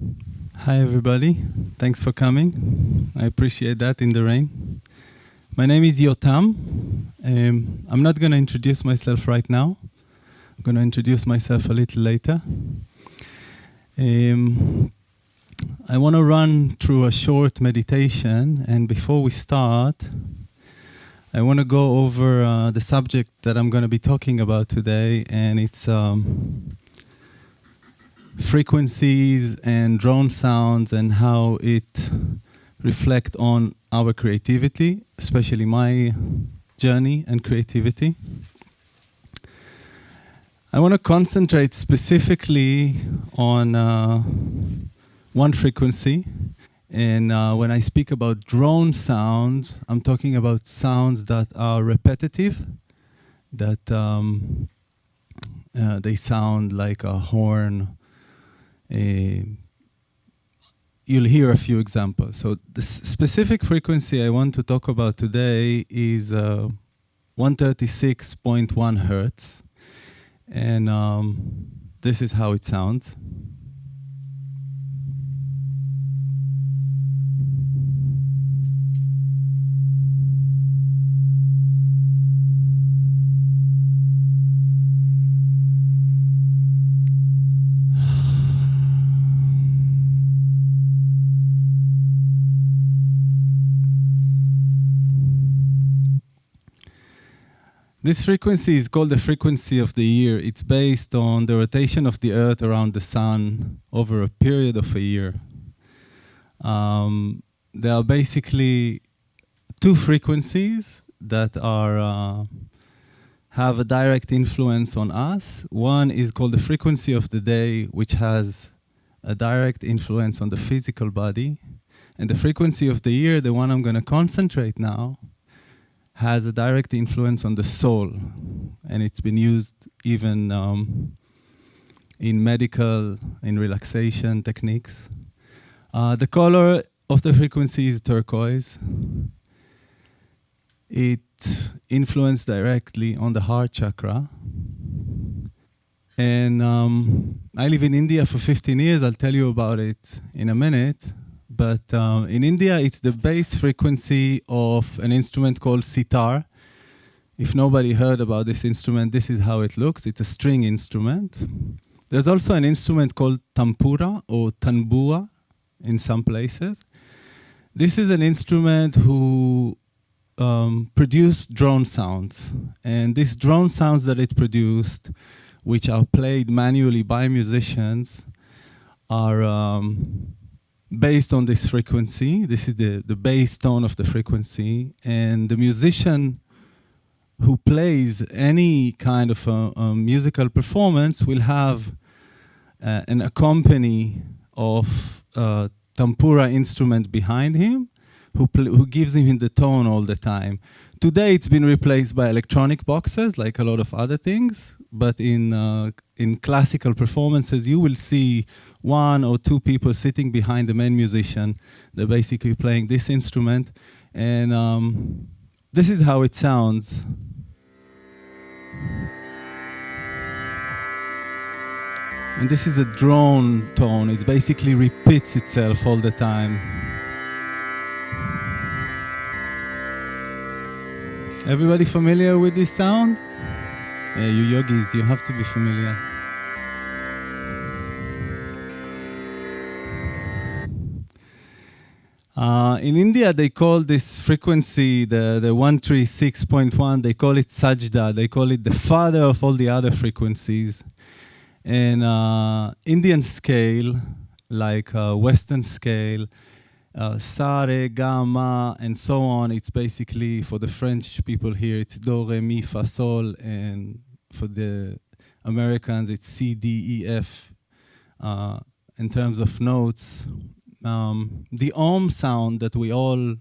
Hi everybody, thanks for coming. I appreciate that in the rain. My name is Yotam. I'm not going to introduce myself right now. I'm going to introduce myself a little later. I want to run through a short meditation, and before we start, I want to go over the subject that I'm going to be talking about today, and it's frequencies and drone sounds and how it reflect on our creativity, especially my journey and creativity. I want to concentrate specifically on one frequency. And when I speak about drone sounds, I'm talking about sounds that are repetitive, that they sound like a horn. You'll hear a few examples. So the specific frequency I want to talk about today is 136.1 hertz. And this is how it sounds. This frequency is called the frequency of the year. It's based on the rotation of the Earth around the Sun over a period of a year. There are basically two frequencies that are have a direct influence on us. One is called the frequency of the day, which has a direct influence on the physical body. And the frequency of the year, the one I'm going to concentrate now, has a direct influence on the soul, and it's been used even in medical, in relaxation techniques. The color of the frequency is turquoise. It influences directly on the heart chakra. And I live in India for 15 years. I'll tell you about it in a minute. But in India, it's the base frequency of an instrument called sitar. If nobody heard about this instrument, this is how it looks. It's a string instrument. There's also an instrument called tampura or tanbua in some places. This is an instrument who produced drone sounds. And these drone sounds that it produced, which are played manually by musicians, are based on this frequency. This is the bass tone of the frequency. And the musician who plays any kind of a musical performance will have an accompany of a tampura instrument behind him who gives him the tone all the time. Today it's been replaced by electronic boxes, like a lot of other things. But in classical performances, you will see one or two people sitting behind the main musician. They're basically playing this instrument. And this is how it sounds. And this is a drone tone. It basically repeats itself all the time. Everybody familiar with this sound? Yeah, you yogis, you have to be familiar. In India, they call this frequency, the 136.1, they call it sajda. They call it the father of all the other frequencies. And Indian scale, like Western scale, sa, re, ga, ma, and so on. It's basically, for the French people here, it's do, re, mi, fa, sol, and for the Americans, it's C, D, E, F. In terms of notes, the Om sound that we all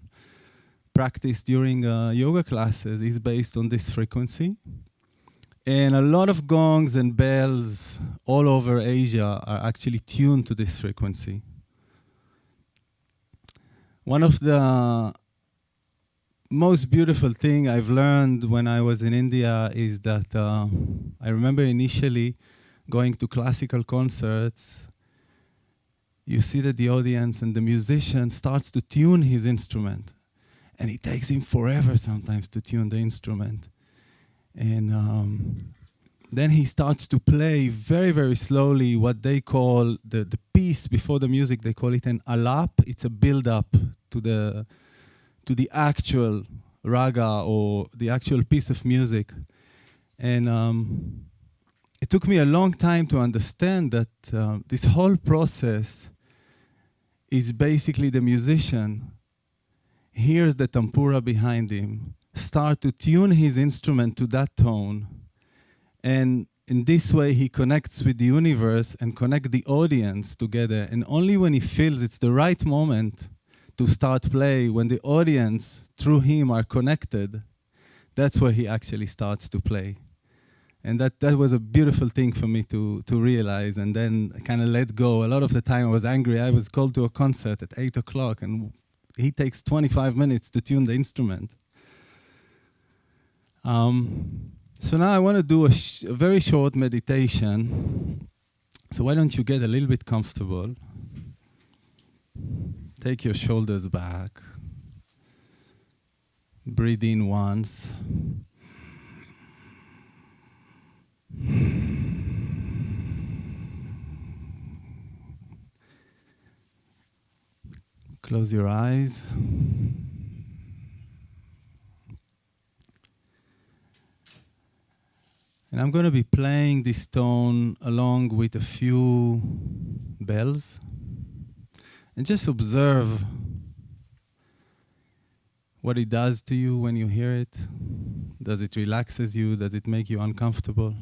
practice during yoga classes is based on this frequency. And a lot of gongs and bells all over Asia are actually tuned to this frequency. One of the most beautiful thing I've learned when I was in India is that I remember initially going to classical concerts you see that the audience and the musician starts to tune his instrument. And it takes him forever sometimes to tune the instrument. And then he starts to play very, very slowly what they call the piece before the music. They call it an alap. It's a build-up to the actual raga or the actual piece of music. And it took me a long time to understand that this whole process is basically the musician hears the tempura behind him, start to tune his instrument to that tone, and in this way he connects with the universe and connect the audience together. And only when he feels it's the right moment to start play, when the audience through him are connected, that's where he actually starts to play. And that was a beautiful thing for me to realize, and then I kind of let go. A lot of the time I was angry. I was called to a concert at 8 o'clock, and he takes 25 minutes to tune the instrument. So now I want to do a very short meditation. So why don't you get a little bit comfortable? Take your shoulders back. Breathe in once. Close your eyes. And I'm going to be playing this tone along with a few bells. And just observe what it does to you when you hear it. Does it relaxes you? Does it make you uncomfortable?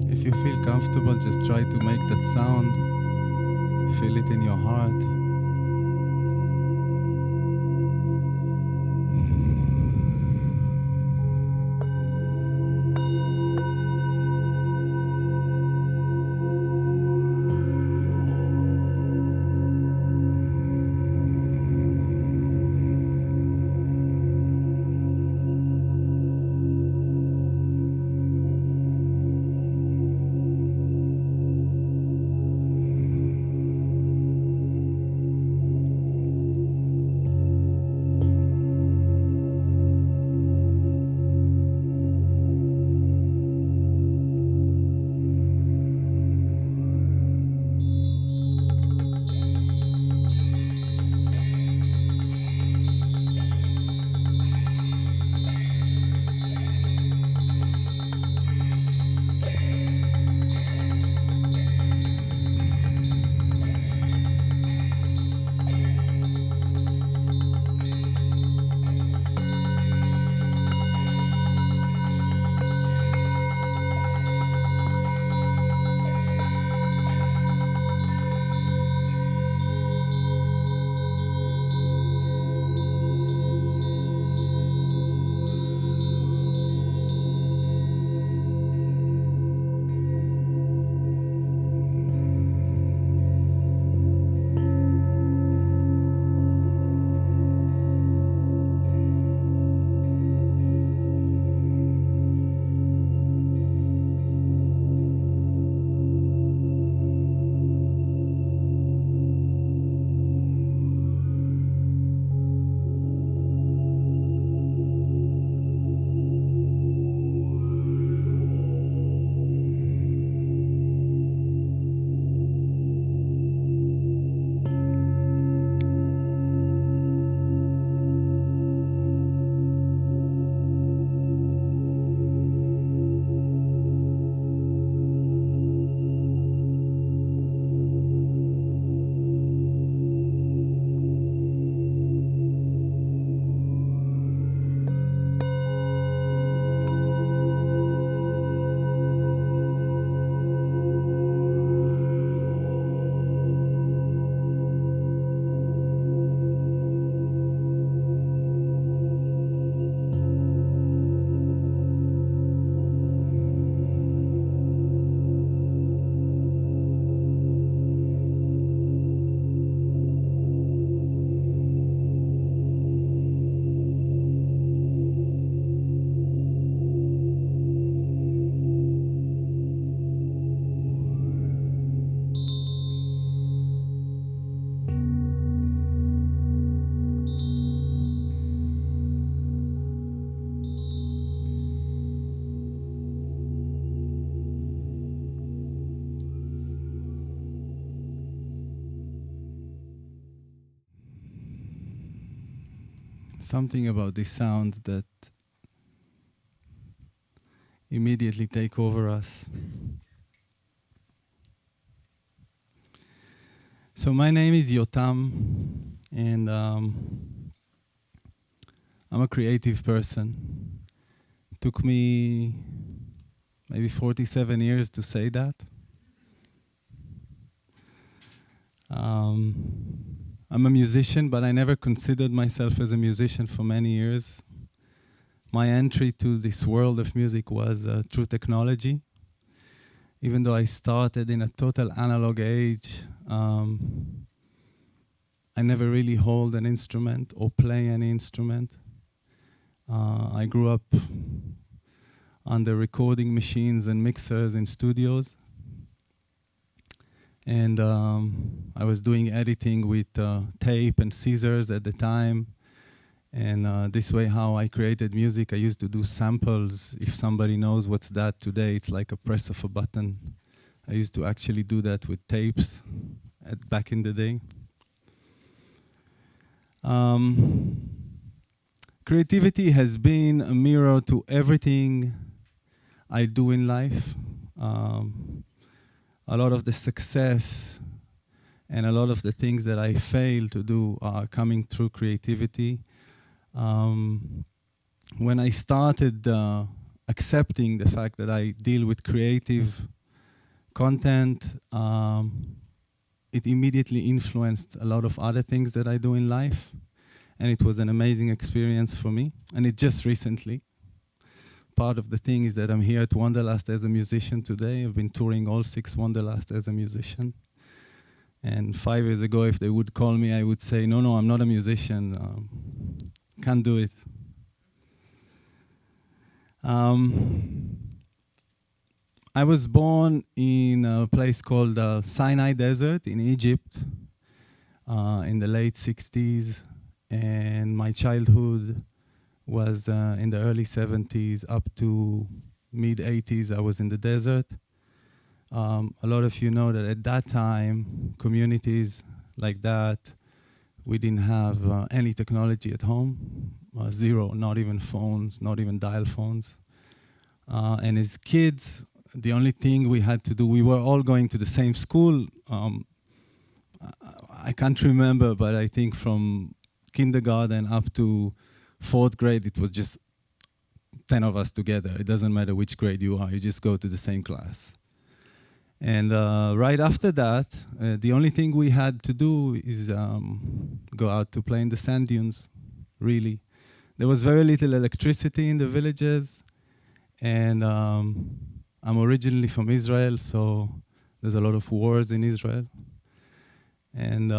If you feel comfortable, just try to make that sound. Feel it in your heart. something about this sound that immediately take over us. So my name is Yotam, and I'm a creative person. Took me maybe 47 years to say that. I'm a musician, but I never considered myself as a musician for many years. My entry to this world of music was through technology. Even though I started in a total analog age, I never really hold an instrument or play any instrument. I grew up under recording machines and mixers in studios. And I was doing editing with tape and scissors at the time. And this way how I created music, I used to do samples. If somebody knows what's that today, it's like a press of a button. I used to actually do that with tapes back in the day. Creativity has been a mirror to everything I do in life. A lot of the success and a lot of the things that I fail to do are coming through creativity. When I started accepting the fact that I deal with creative content, it immediately influenced a lot of other things that I do in life. And it was an amazing experience for me. And it just recently. Part of the thing is that I'm here at Wanderlust as a musician today. I've been touring all 6 Wanderlust as a musician. And 5 years ago, if they would call me, I would say, no, I'm not a musician. Can't do it. I was born in a place called Sinai Desert in Egypt in the late 60s. And my childhood was in the early 70s up to mid 80s. I was in the desert. A lot of you know that at that time, communities like that, we didn't have any technology at home, zero, not even phones, not even dial phones. And as kids, the only thing we had to do, we were all going to the same school. I can't remember, but I think from kindergarten up to 4th grade, it was just 10 of us together. It doesn't matter which grade you are, you just go to the same class. And right after that, the only thing we had to do is go out to play in the sand dunes, really. There was very little electricity in the villages, and I'm originally from Israel, so there's a lot of wars in Israel. And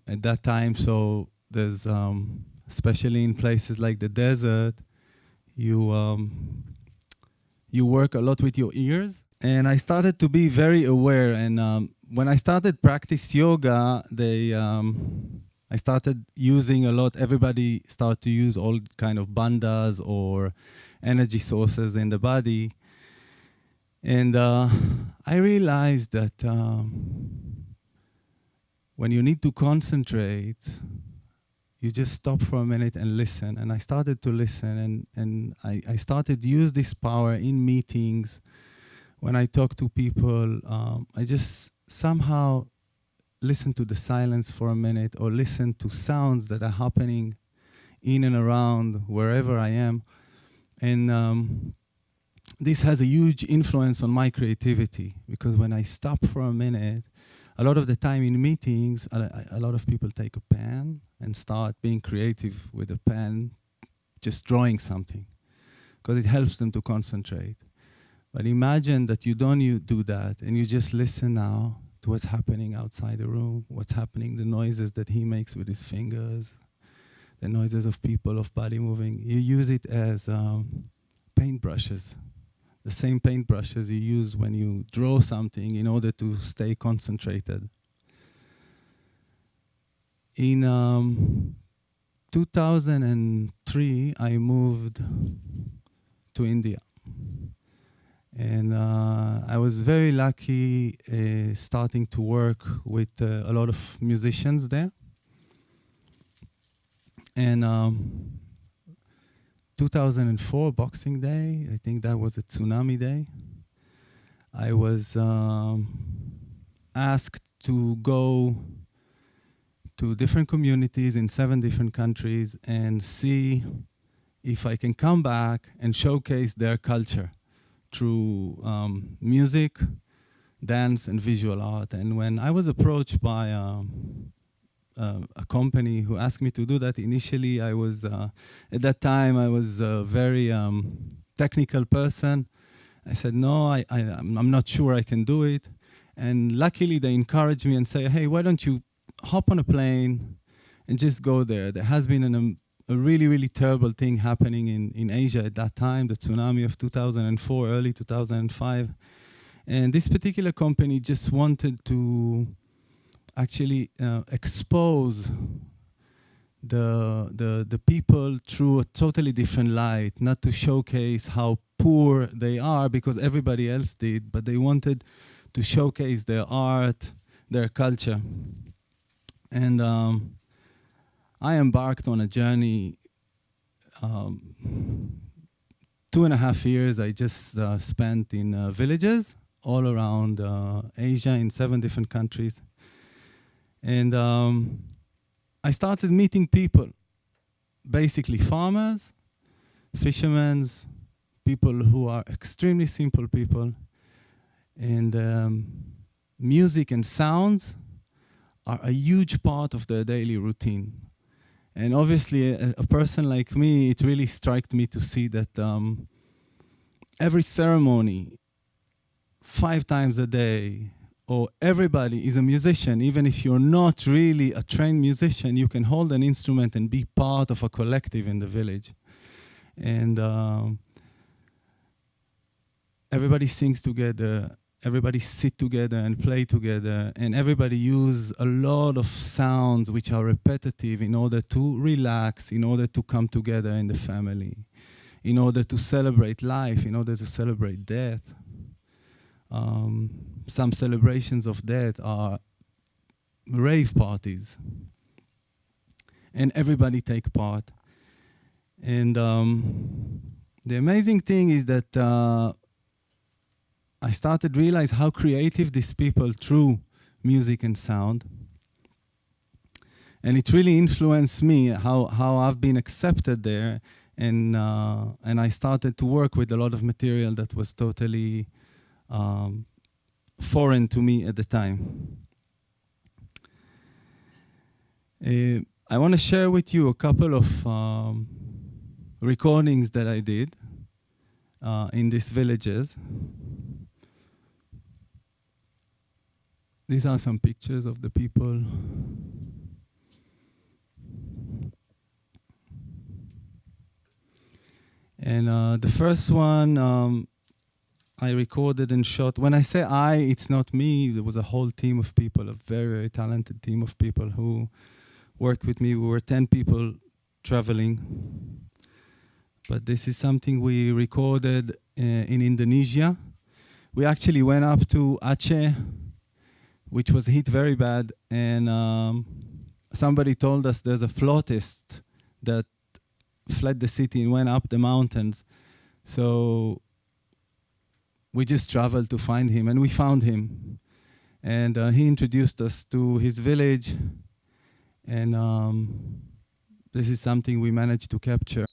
at that time, so there's, especially in places like the desert, you work a lot with your ears. And I started to be very aware. And when I started practice yoga, I started using a lot. Everybody started to use all kind of bandhas or energy sources in the body. And I realized that when you need to concentrate, you just stop for a minute and listen. And I started to listen, and I started to use this power in meetings. When I talk to people, I just somehow listen to the silence for a minute, or listen to sounds that are happening in and around wherever I am. And this has a huge influence on my creativity, because when I stop for a minute, a lot of the time in meetings, a lot of people take a pen and start being creative with a pen, just drawing something, because it helps them to concentrate. But imagine that you don't do that, and you just listen now to what's happening outside the room, what's happening, the noises that he makes with his fingers, the noises of people, of body moving. You use it as paintbrushes, the same paintbrushes you use when you draw something in order to stay concentrated. In 2003, I moved to India. And I was very lucky starting to work with a lot of musicians there. And 2004 Boxing Day. I think that was a tsunami day. I was asked to go to different communities in 7 different countries and see if I can come back and showcase their culture through music, dance, and visual art. And when I was approached by a company who asked me to do that, initially I was, at that time, I was a very technical person. I said, no, I'm not sure I can do it. And luckily they encouraged me and say, hey, why don't you hop on a plane and just go there? There has been a really, really terrible thing happening in Asia at that time, the tsunami of 2004, early 2005. And this particular company just wanted to actually expose the people through a totally different light, not to showcase how poor they are because everybody else did, but they wanted to showcase their art, their culture. And I embarked on a journey. 2.5 years I just spent in villages all around Asia in 7 different countries. And I started meeting people, basically farmers, fishermen, people who are extremely simple people. And music and sounds are a huge part of their daily routine. And obviously, a person like me, it really struck me to see that every ceremony, 5 times a day, or everybody is a musician. Even if you're not really a trained musician, you can hold an instrument and be part of a collective in the village. And everybody sings together, everybody sit together and play together, and everybody use a lot of sounds which are repetitive in order to relax, in order to come together in the family, in order to celebrate life, in order to celebrate death. Some celebrations of death are rave parties, and everybody take part. And the amazing thing is that I started to realize how creative these people through music and sound. And it really influenced me, how I've been accepted there. And I started to work with a lot of material that was totally foreign to me at the time. I want to share with you a couple of recordings that I did in these villages. These are some pictures of the people. And the first one I recorded and shot. When I say I, it's not me. There was a whole team of people, a very, very talented team of people who worked with me. We were 10 people traveling. But this is something we recorded in Indonesia. We actually went up to Aceh, which was hit very bad, and somebody told us there's a flautist that fled the city and went up the mountains. So we just traveled to find him, and we found him. And he introduced us to his village, and this is something we managed to capture.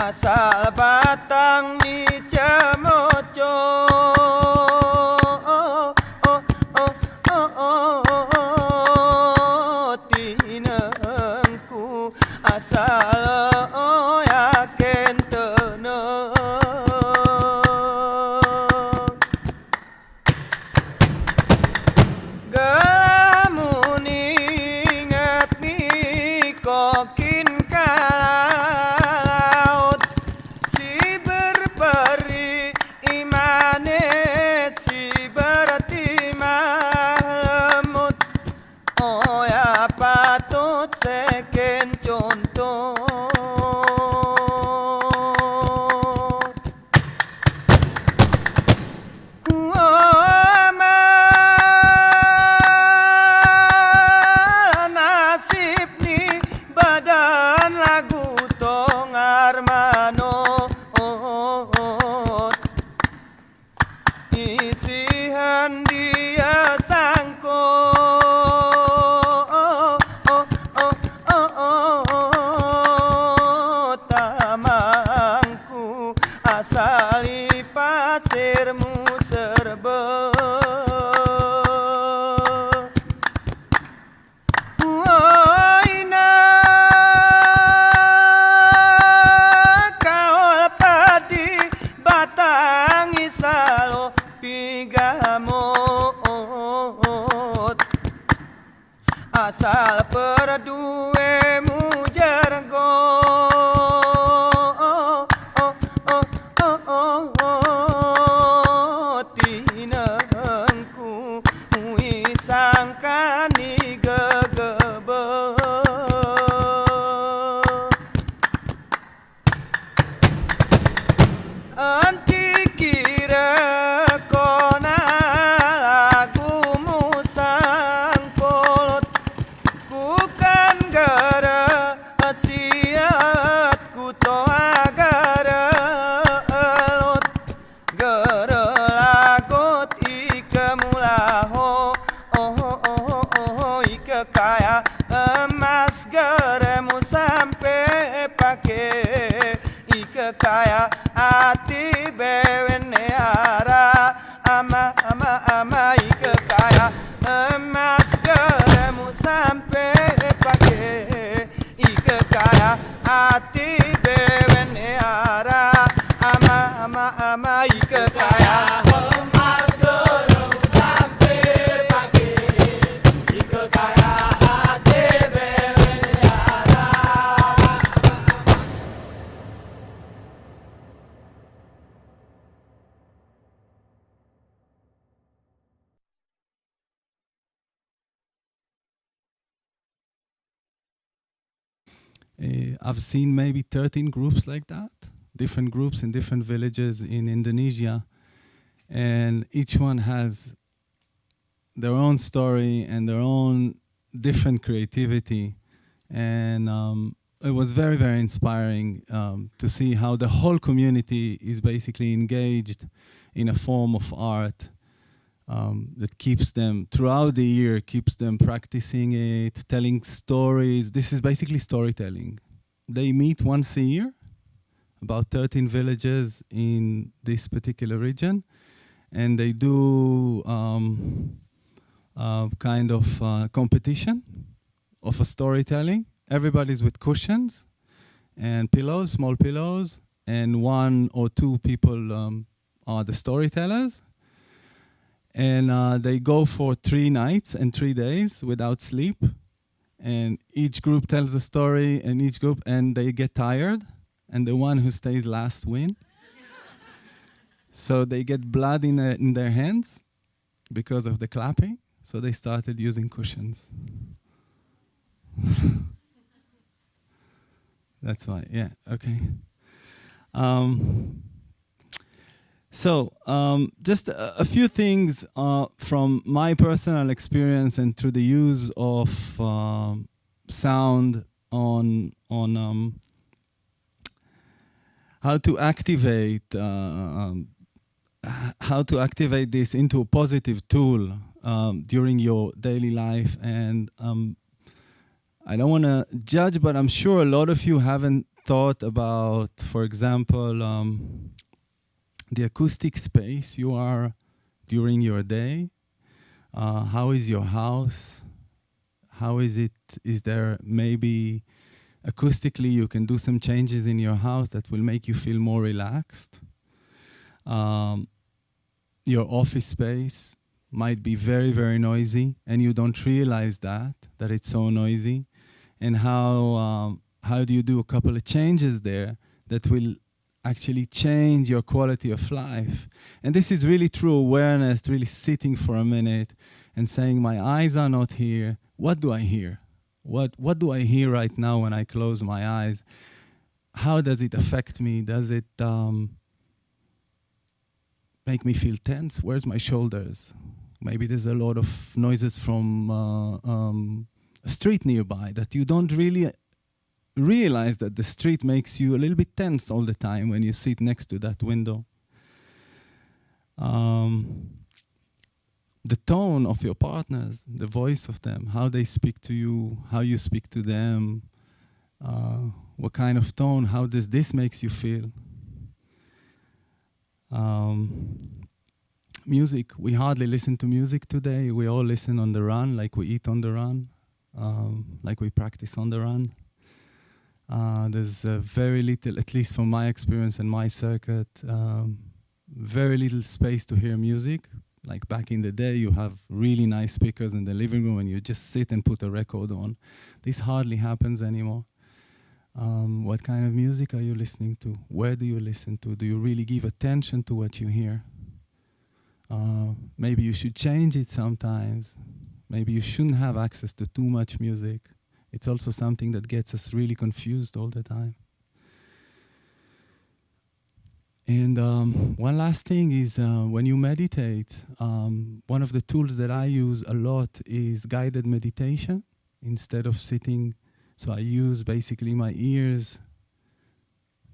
asal batang ni cemoco tinengku asal yakin teneng gelamun inget mi kokin kalaut si berperi imane si bertimah lemut oh ya patut seken contoh nasib ni badan lagu tongar mano isihan dia sangko tamangku asali pasirmu serba asal perduemu jergo tinengku wisangkani gegebe anti kira kona lagumu sang polot bukan gara siat ku toa gara elot gara lagot ike mulaho ike kaya emas garemu sampai pakai ike kaya hati bewene ara ama ike kaya emas garemu sampai pakai ike kaya hati bewene ara ama ike kaya emas garemu sampai pakai ike kaya hati bewene ara. I've seen maybe 13 groups like that, different groups in different villages in Indonesia, and each one has their own story and their own different creativity, and it was very, very inspiring to see how the whole community is basically engaged in a form of art that keeps them throughout the year, keeps them practicing it, telling stories. This is basically storytelling. They meet once a year, about 13 villages in this particular region, and they do kind of competition of a storytelling. Everybody's with cushions and pillows, small pillows, and one or two people are the storytellers. And they go for 3 nights and 3 days without sleep. And each group tells a story, and they get tired, and the one who stays last wins. So they get blood in their hands because of the clapping. So they started using cushions. That's why, yeah, okay. So just a few things from my personal experience and through the use of sound on how to activate this into a positive tool during your daily life. And I don't want to judge, but I'm sure a lot of you haven't thought about, for example, the acoustic space you are during your day. How is your house? How is it? Is there maybe acoustically you can do some changes in your house that will make you feel more relaxed? Your office space might be very, very noisy, and you don't realize that it's so noisy. And how do you do a couple of changes there that will actually change your quality of life? And this is really true awareness, really sitting for a minute and saying, my eyes are not here. What do I hear? What do I hear right now when I close my eyes? How does it affect me? Does it make me feel tense? Where's my shoulders? Maybe there's a lot of noises from a street nearby that you don't really realize that the street makes you a little bit tense all the time when you sit next to that window. The tone of your partners, the voice of them, how they speak to you, how you speak to them, what kind of tone, how does this makes you feel? Music, we hardly listen to music today. We all listen on the run, like we eat on the run, like we practice on the run. There's very little, at least from my experience and my circuit, very little space to hear music. Like back in the day, you have really nice speakers in the living room and you just sit and put a record on. This hardly happens anymore. What kind of music are you listening to? Where do you listen to? Do you really give attention to what you hear? Maybe you should change it sometimes. Maybe you shouldn't have access to too much music. It's also something that gets us really confused all the time. And one last thing is when you meditate, one of the tools that I use a lot is guided meditation instead of sitting. So I use basically my ears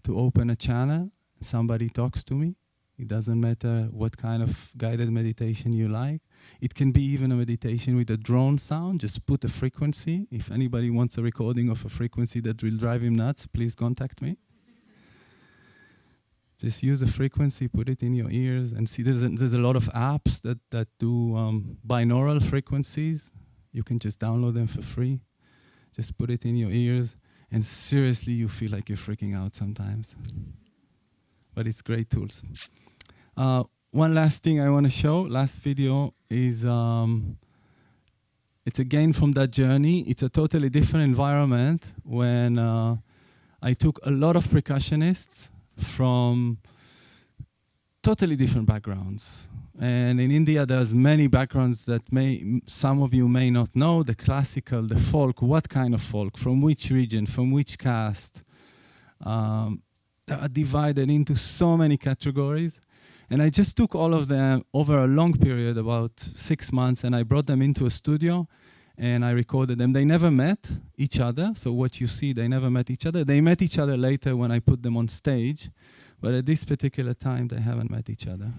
to open a channel. Somebody talks to me. It doesn't matter what kind of guided meditation you like. It can be even a meditation with a drone sound. Just put a frequency. If anybody wants a recording of a frequency that will drive him nuts, please contact me. Just use the frequency, put it in your ears, and see there's a lot of apps that do binaural frequencies. You can just download them for free. Just put it in your ears, and seriously, you feel like you're freaking out sometimes. But it's great tools. One last thing I want to show, last video, is it's again from that journey. It's a totally different environment when I took a lot of percussionists from totally different backgrounds. And in India, there's many backgrounds that some of you may not know, the classical, the folk, what kind of folk, from which region, from which caste. They are divided into so many categories. And I just took all of them over a long period, about 6 months, and I brought them into a studio and I recorded them. They never met each other. So what you see, they never met each other. They met each other later when I put them on stage. But at this particular time, they haven't met each other.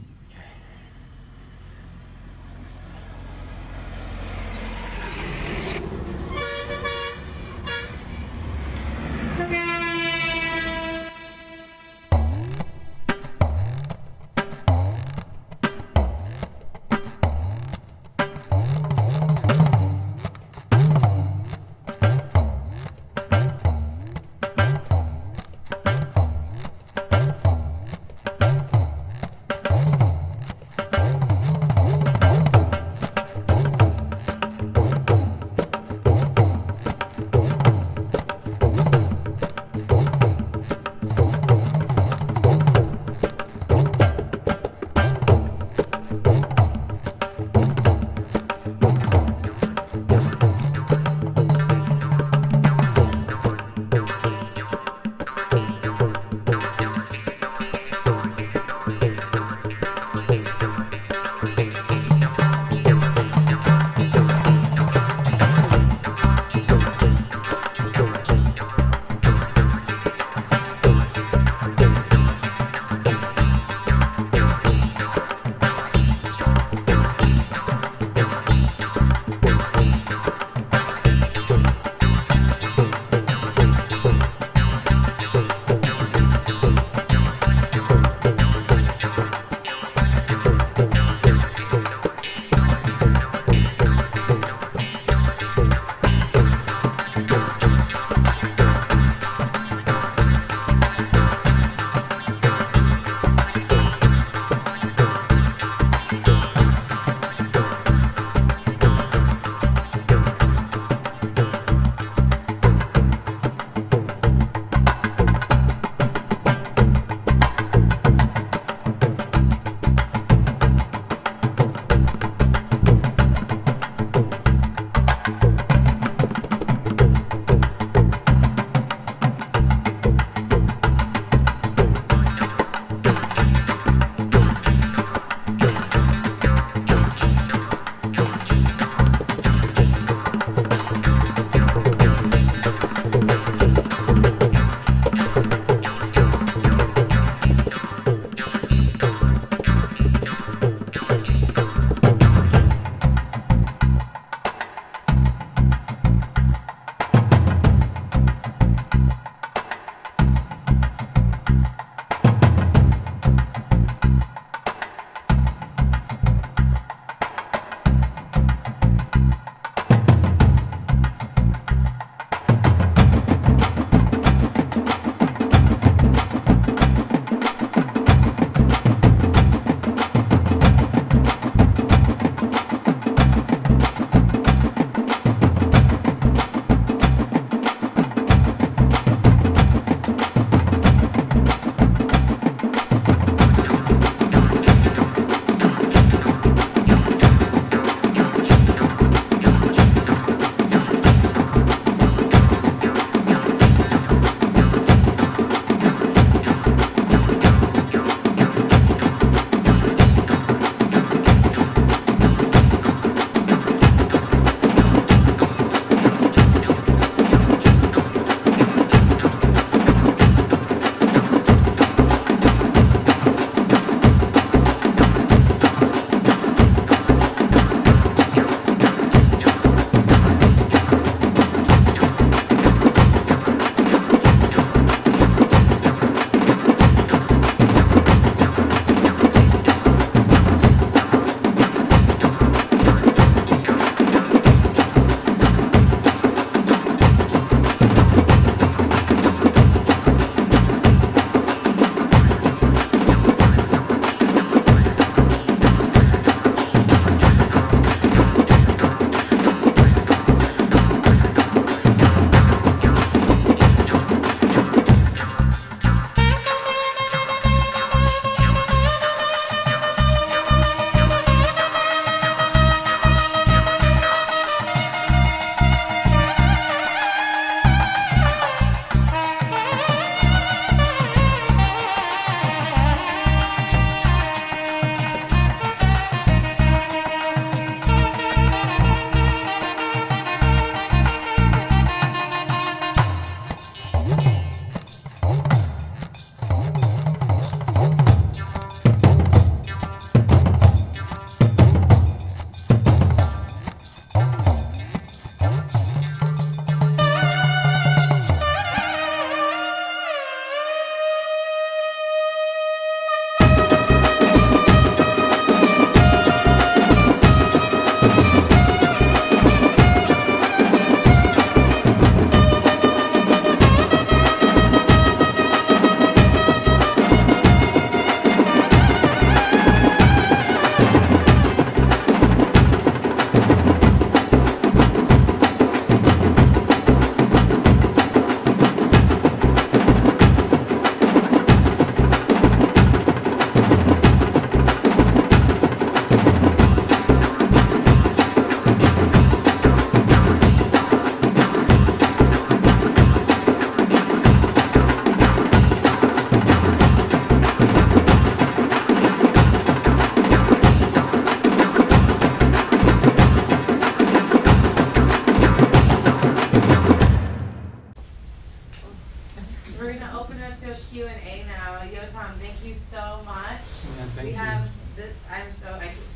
Yotam, thank you so much. Yeah, thank we you. have this. I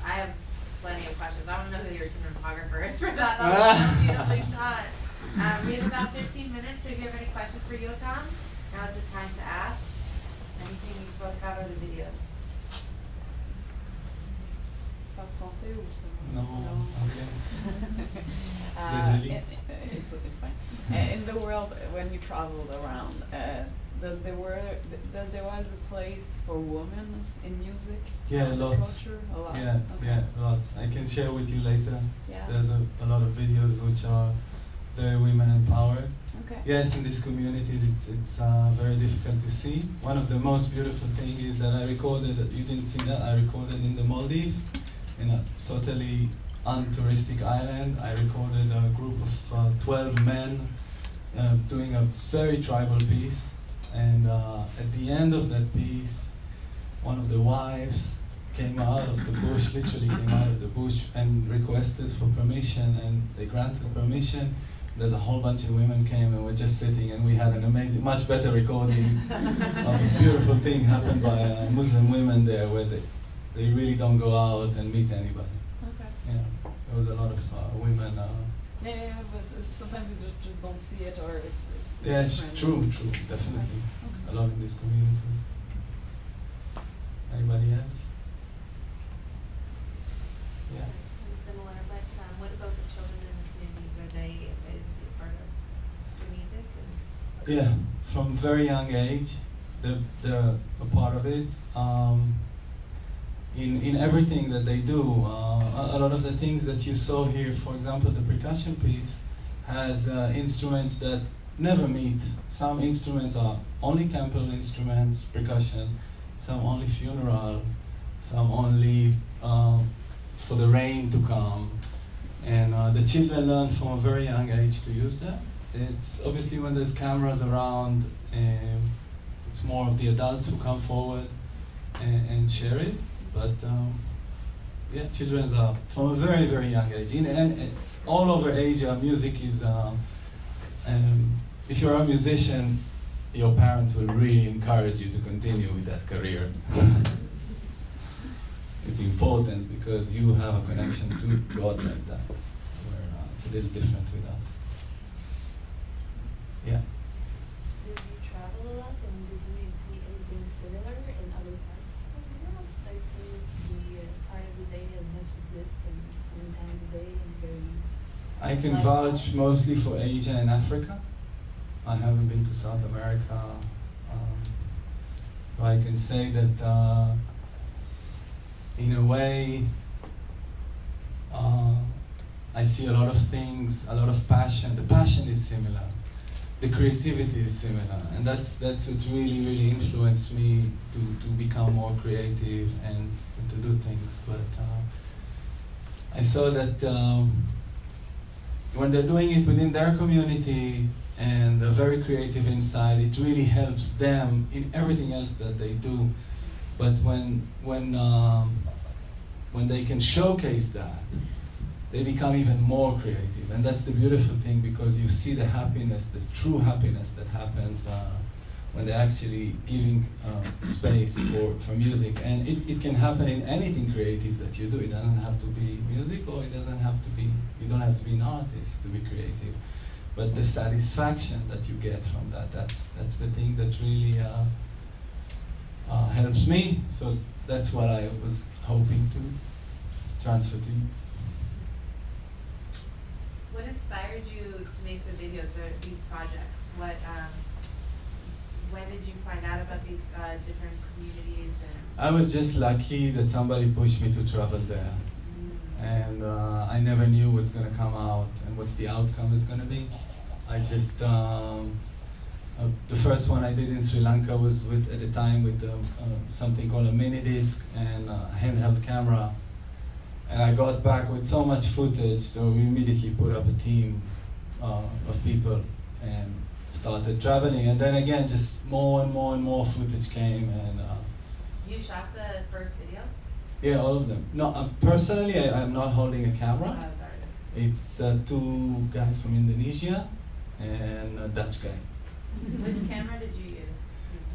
have plenty of questions. I don't know who your cinematographer is for that. That was a lovely shot. We have about 15 minutes. So if you have any questions for Yotam, now is the time to ask. Anything you spoke about or the video? Tu parles français ou ça? Non, anglais. Désolé. It's fine. In the world, when you traveled around, does there was a place for women in music? Yeah, lots. Culture? A lot. Yeah, Okay. yeah, lots. I can share with you later. Yeah. There's a lot of videos which are very women empowered. Okay. Yes, in these communities it's very difficult to see. One of the most beautiful things is that I recorded, you didn't see that, I recorded in the Maldives, in a totally untouristic island. I recorded a group of 12 men doing a very tribal piece. And at the end of that piece, one of the wives came out of the bush, literally came out of the bush and requested for permission, and they granted permission. There's a whole bunch of women came and were just sitting, and we had an amazing, much better recording of a beautiful thing happened by Muslim women there, where they really don't go out and meet anybody. Okay. Yeah, there was a lot of women. Yeah, but sometimes you just don't see it, or it's Yeah, it's different. true, definitely. Okay. A lot in this community. Anybody else? Yeah. Similar, but what about the children in the communities? Are they is it part of the music? Yeah, from very young age, they're a part of it. In everything that they do, a lot of the things that you saw here, for example, the percussion piece has instruments that never meet. Some instruments are only temple instruments, percussion, some only funeral, some only for the rain to come. And the children learn from a very young age to use them. It's obviously when there's cameras around, it's more of the adults who come forward and share it. But yeah, children are from a very, very young age. And all over Asia, music is, if you're a musician, your parents will really encourage you to continue with that career. It's important because you have a connection to God like that, where it's a little different with us. Yeah. Did you travel a lot, and did you see anything similar in other parts of the world? Like the part of the day as much as this, and one time of the day, and very. I can vouch mostly for Asia and Africa. I haven't been to South America. So I can say that in a way, I see a lot of things, a lot of passion. The passion is similar. The creativity is similar. And that's what really, really influenced me to become more creative and to do things. But I saw that when they're doing it within their community and they're very creative inside, it really helps them in everything else that they do. But when they can showcase that, they become even more creative. And that's the beautiful thing, because you see the happiness, the true happiness that happens when they're actually giving space for music. And it can happen in anything creative that you do. It doesn't have to be music, or it doesn't have to be, you don't have to be an artist to be creative. But the satisfaction that you get from that's the thing that really helps me. So that's what I was hoping to transfer to you. What inspired you to make the videos or these projects? When did you find out about these different communities? I was just lucky that somebody pushed me to travel there. And I never knew what's going to come out and what the outcome is going to be. I just, the first one I did in Sri Lanka was at the time with something called a mini disc and a handheld camera. And I got back with so much footage, so we immediately put up a team of people and started traveling. And then again, just more and more and more footage came. And You shot the first video? yeah, all of them. No, personally, I'm not holding a camera. Sorry. It's two guys from Indonesia and a Dutch guy. Which camera did you use?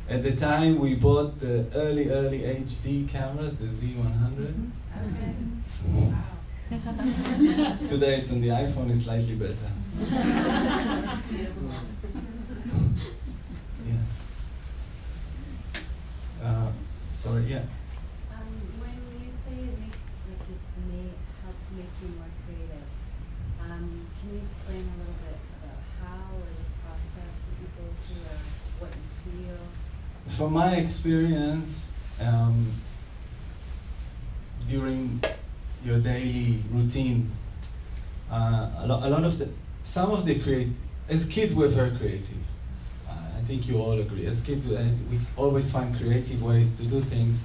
At the time, we bought the early HD cameras, the Z100. Okay. Wow. Today it's on the iPhone, it's slightly better. Yeah. Sorry, yeah. When you say it makes, like helps make you more creative, can you explain a little bit about how or the process that you go through or what you feel? From my experience, during your daily routine, some of the as kids we're very creative. I think you all agree. As kids, we always find creative ways to do things,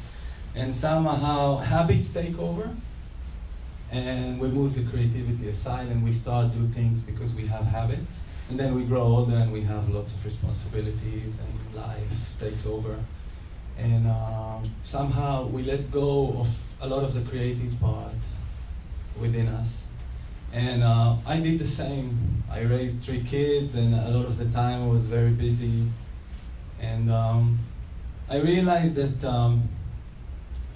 and somehow habits take over, and we move the creativity aside, and we start do things because we have habits, and then we grow older and we have lots of responsibilities, and life takes over, and somehow we let go of a lot of the creative part within us. And I did the same. I raised 3 kids, and a lot of the time I was very busy. And I realized that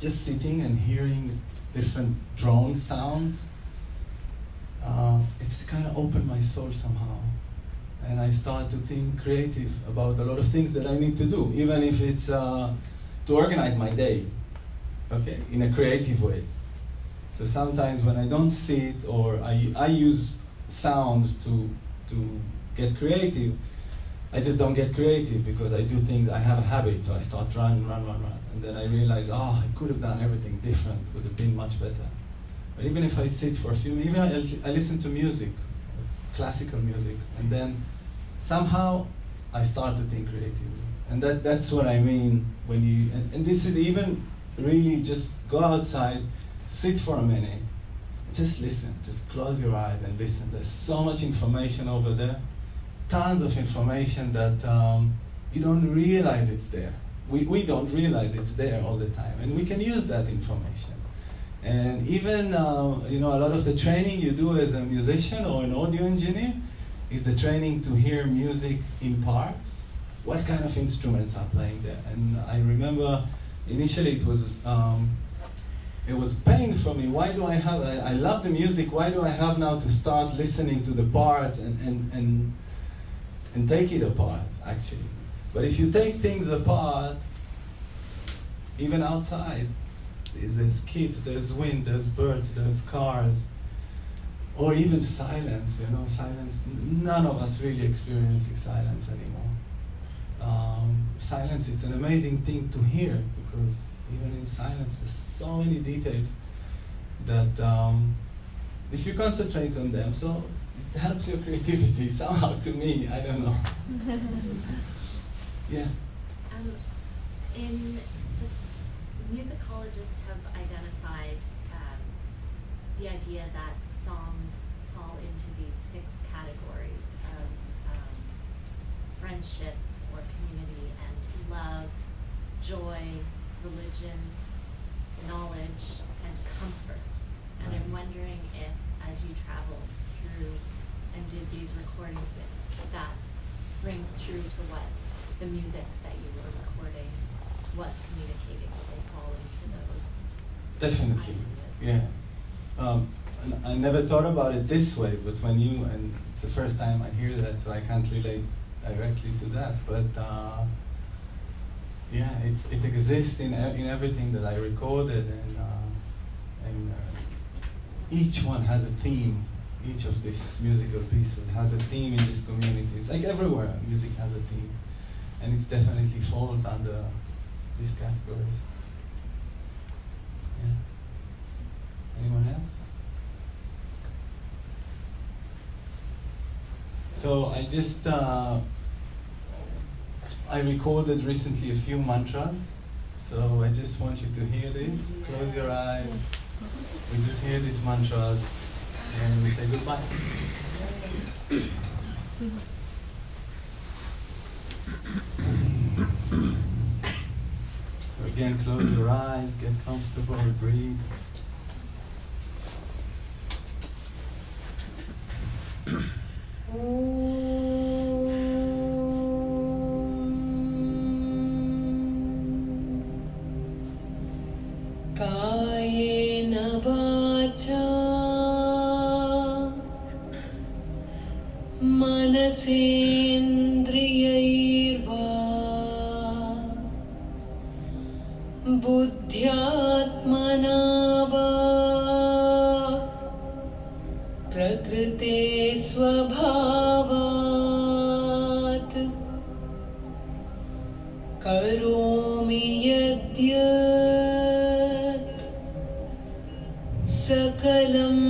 just sitting and hearing different drone sounds, it's kind of opened my soul somehow. And I started to think creative about a lot of things that I need to do, even if it's to organize my day, okay, in a creative way. So sometimes when I don't sit, or I use sound to get creative, I just don't get creative because I do things, I have a habit, so I start run. And then I realize, I could have done everything different, would have been much better. But even if I sit for a few minutes, even I listen to music, classical music, and then somehow I start to think creatively. And that's what I mean when you, and this is even really just go outside, sit for a minute, just listen, just close your eyes and listen. There's so much information over there, tons of information that you don't realize it's there. We don't realize it's there all the time, and we can use that information. And even a lot of the training you do as a musician or an audio engineer is the training to hear music in parts. What kind of instruments are playing there? And I remember initially it was pain for me. Why do I love the music, why do I have now to start listening to the parts and take it apart, actually? But if you take things apart, even outside, there's kids, there's wind, there's birds, there's cars, or even silence, silence. None of us really experiencing silence anymore. Silence is an amazing thing to hear, because even in silence, there's so many details that if you concentrate on them, so it helps your creativity somehow. To me, I don't know. Yeah. Musicologists have identified the idea that songs fall into these 6 categories of friendship or community and love, joy, religion, knowledge, and comfort. And I'm wondering if, as you traveled through and did these recordings, that rings true to what the music that you were recording was communicating. They fall into those. Definitely, ideas. yeah. I never thought about it this way, but when and it's the first time I hear that, so I can't relate directly to that. But yeah, it exists in everything that I recorded, and each one has a theme. Each of these musical pieces has a theme in this community. It's like everywhere, music has a theme, and it definitely falls under these categories. Yeah. Anyone else? So I just I recorded recently a few mantras. So I just want you to hear this. Close your eyes. We just hear these mantras, and we say goodbye. Again, close your eyes, get comfortable, breathe. कायेन वाचा मनसेन्द्रियैर्वा बुद्ध्यात्मना वा प्रकृते स्वभावात् करोमि यद्यत् सकलं